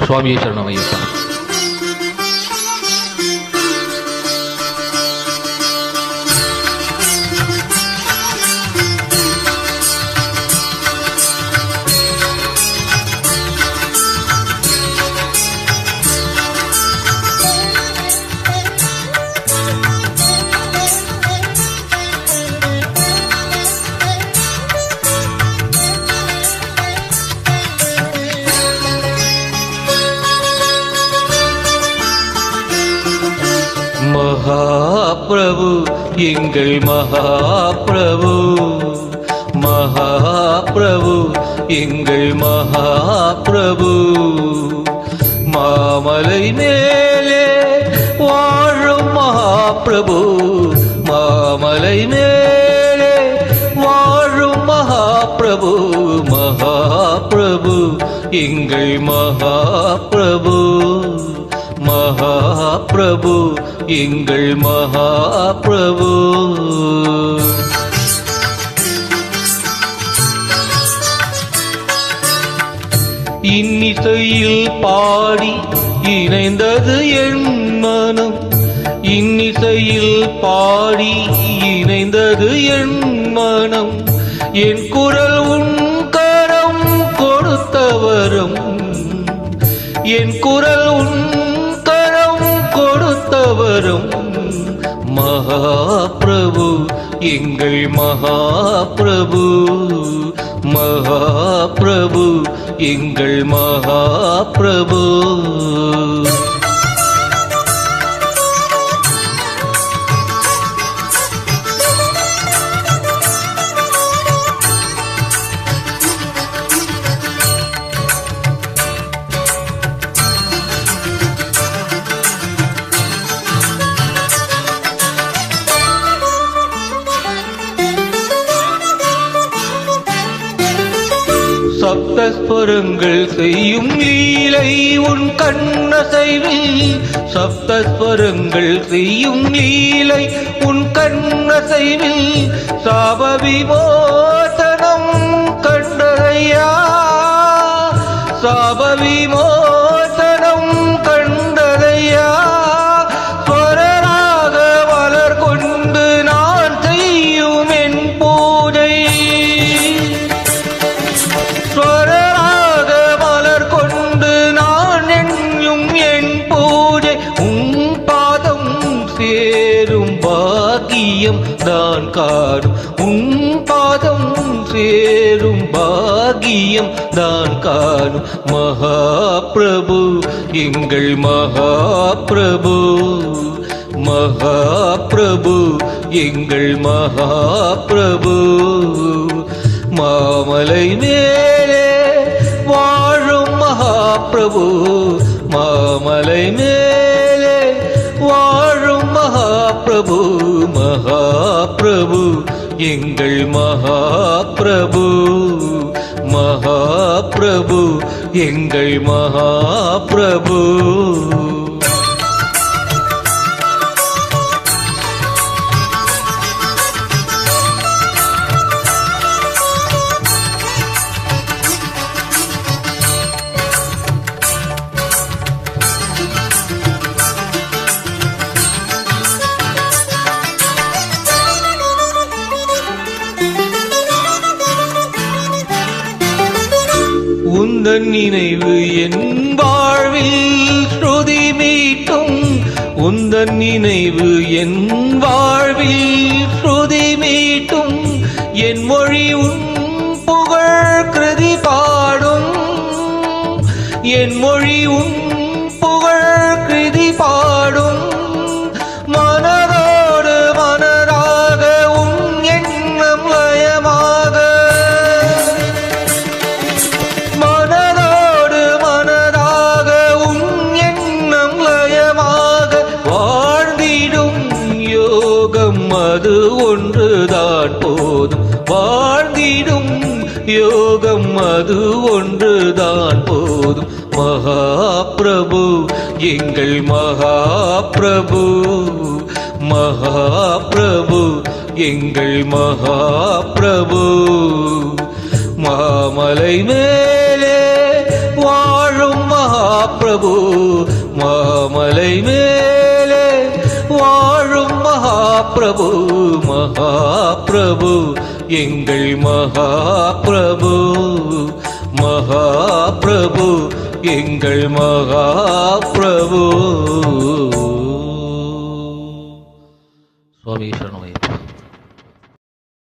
சுவாமியே சரணமையப்பா. மகாபிரபு எங்கள் மகாபிரபு, மகாபிரபு எங்கள் மகாபிரபு, மாமலை மேலே வாழும் மகாபிரபு, மாமலை மேலே வாழும் மகாபிரபு, மகாபிரபு எங்கள் மகாபிரபு, மகாபிரபு எங்கள் மகாபிரபு. இன்னிசையில் பாடி இணைந்தது என் மனம், இன்னிசையில் பாடி இணைந்தது என் மனம், என் குரல் உன் கரம் கொடுத்தவரும், என் குரல் உன் கரம் கொடுத்தவரும், மகாபிரபு எங்கள் மகாபிரபு, மகாபிரபு எங்கள் மகாபிரபு. சப்தஸ்வரங்கள் செய்யும் லீலை உன் கண்ணசைவில், சப்தஸ்வரங்கள் செய்யும் லீலை உன் கண்ணசைவில், சாப விமோசனம் கண்டதையா, சாப விமோசனம் கண்டதையா, ஸ்வரராக மலர் கொண்டு நான் செய்யும் என் பூஜை, ஸ்வரராக மலர் கொண்டு நான் எண்ணும் என் பூஜை, உன் பாதம் சேரும் பாக்கியம் தான் காணும், உன் பாதம் சேரும் பாக்கியம் தான் காணும், மகாபிரபு எங்கள் மகாபிரபு, மகாபிரபு எங்கள் மகாபிரபு, மாமலை மேலே வாழும் மகாபிரபு, மாமலை மேலே வாழும் மகாபிரபு, மகாபிரபு எங்கள் மகாபிரபு, மகாபிரபு எங்கள் மகாபிரபு. உந்தன் நினைவு என் வாழ்வில் ஸ்ருதி மீட்டும், உந்தன் நினைவு என் வாழ்வில் ஸ்ருதி மீட்டும், என் மொழி உன் புகழ் கிருதி பாடும், என் மொழி உன் புகழ் கிருதி பாடும், மனதோடு மனதாக உன் எண்ணம் லயமாக, மனதோடு மனதாக உன் எண்ணம் லயமாக, வாழ்ந்திடும் யோகம் அது ஒன்றுதான் போதும், வாழ்ந்திடும் யோகம் அது ஒன்றுதான் போதும், மகாபிரபு எங்கள் மகாபிரபு, மகாபிரபு எங்கள் மகாபிரபு, மாமலை மேலே வாழும் மகாபிரபு. மகாபிரபு மாமலை மேலே வாழும் மகாபிரபு மகாபிரபு எங்கள் மகாபிரபு மகாபிரபு எங்கள் மகாபிரபு சுவாமி சரணம்.